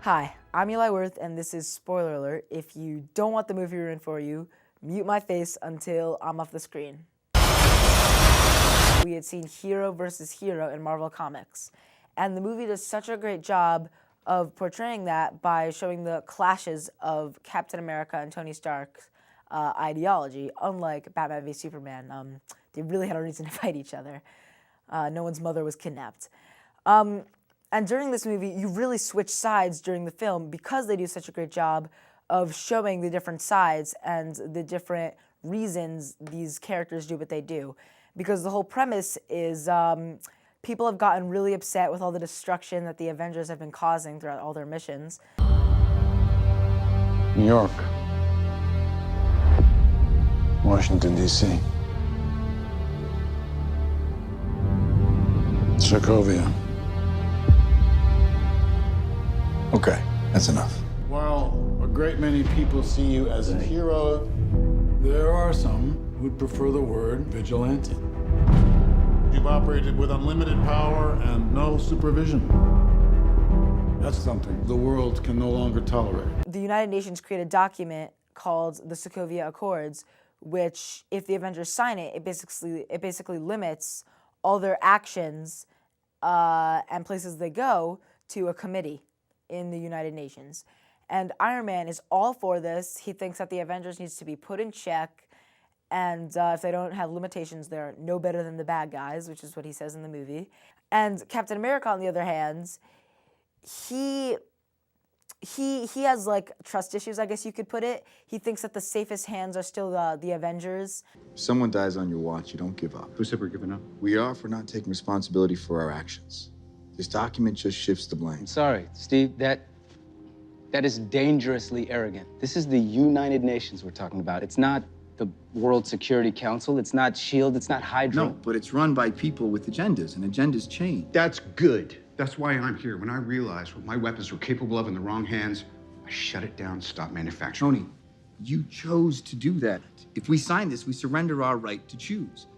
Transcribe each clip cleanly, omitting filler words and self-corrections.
Hi, I'm Eli Worth, and this is Spoiler Alert. If you don't want the movie ruined for you, mute my face until I'm off the screen. We had seen hero versus hero in Marvel Comics, and the movie does such a great job of portraying that by showing the clashes of Captain America and Tony Stark's ideology. Unlike Batman v Superman, they really had a reason to fight each other. No one's mother was kidnapped. And during this movie, you really switch sides during the film because they do such a great job of showing the different sides and the different reasons these characters do what they do. Because the whole premise is people have gotten really upset with all the destruction that the Avengers have been causing throughout all their missions. New York, Washington, D.C., Sokovia. Okay, that's enough. While a great many people see you as a hero, there are some who'd prefer the word vigilante. You've operated with unlimited power and no supervision. That's something the world can no longer tolerate. The United Nations created a document called the Sokovia Accords, which, if the Avengers sign it, it basically limits all their actions and places they go to a committee in the United Nations. And Iron Man is all for this. He thinks that the Avengers needs to be put in check, and if they don't have limitations, they're no better than the bad guys, which is what he says in the movie. And Captain America, on the other hand, he has like trust issues, I guess you could put it. He thinks that the safest hands are still the Avengers. If someone dies on your watch, you don't give up. Who said we're giving up? We are for not taking responsibility for our actions. This document just shifts the blame. I'm sorry, Steve, that is dangerously arrogant. This is the United Nations we're talking about. It's not the World Security Council. It's not SHIELD. It's not Hydra. No, but it's run by people with agendas, and agendas change. That's good. That's why I'm here. When I realized what my weapons were capable of in the wrong hands, I shut it down, stopped manufacturing. Tony, you chose to do that. If we sign this, we surrender our right to choose.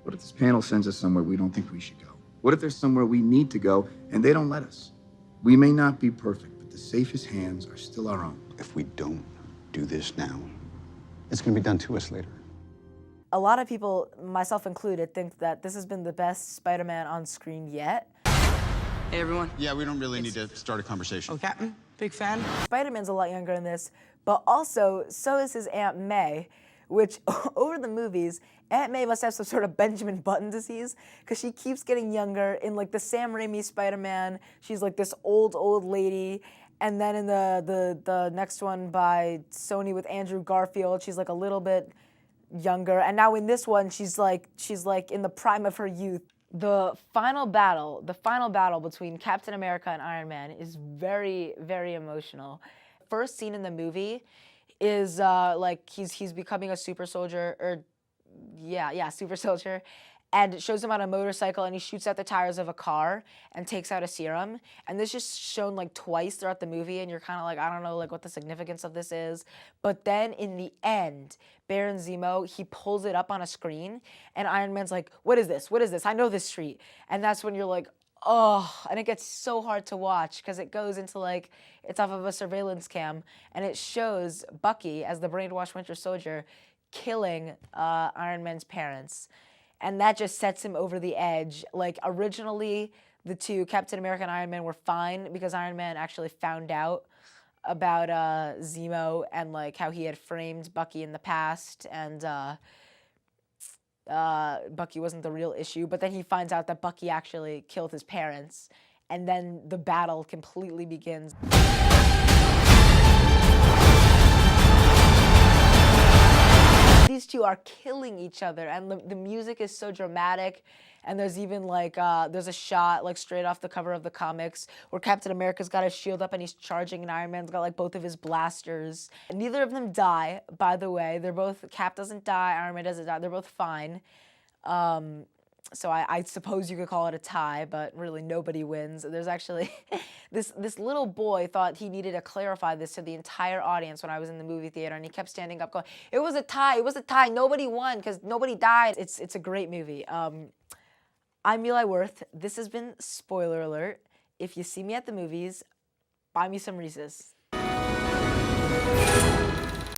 What if this panel sends us somewhere we don't think we should go? What if there's somewhere we need to go and they don't let us? We may not be perfect, but the safest hands are still our own. If we don't do this now, it's going to be done to us later. A lot of people, myself included, think that this has been the best Spider-Man on screen yet. Hey, everyone. Yeah, we don't really need to start a conversation. Oh, Captain, big fan. Spider-Man's a lot younger in this, but also, so is his Aunt May, which, over the movies, Aunt May must have some sort of Benjamin Button disease, because she keeps getting younger. In, like, the Sam Raimi Spider-Man, she's, like, this old lady, and then in the next one by Sony with Andrew Garfield, she's, like, a little bit younger, and now in this one, she's like in the prime of her youth. The final battle between Captain America and Iron Man is very, very emotional. First scene in the movie is like he's becoming a super soldier, or super soldier, and it shows him on a motorcycle, and he shoots out the tires of a car and takes out a serum. And this is shown like twice throughout the movie, and you're kind of like, I don't know like what the significance of this is. But then in the end, Baron Zemo, he pulls it up on a screen, and Iron Man's like, what is this? What is this? I know this street. And that's when you're like, oh, and it gets so hard to watch because it goes into like, it's off of a surveillance cam, and it shows Bucky as the brainwashed Winter Soldier killing Iron Man's parents. And that just sets him over the edge. Like, originally, the two, Captain America and Iron Man, were fine because Iron Man actually found out about Zemo and, like, how he had framed Bucky in the past, and Bucky wasn't the real issue. But then he finds out that Bucky actually killed his parents, and then the battle completely begins. These two are killing each other, and the music is so dramatic, and there's even like, there's a shot like straight off the cover of the comics where Captain America's got his shield up and he's charging, and Iron Man's got like both of his blasters. And neither of them die, by the way. They're both, Cap doesn't die, Iron Man doesn't die, they're both fine. So I suppose you could call it a tie, but really nobody wins. There's actually, this little boy thought he needed to clarify this to the entire audience when I was in the movie theater, and he kept standing up going, it was a tie, nobody won because nobody died. It's a great movie. I'm Eli Worth. This has been Spoiler Alert. If you see me at the movies, Buy me some Reese's.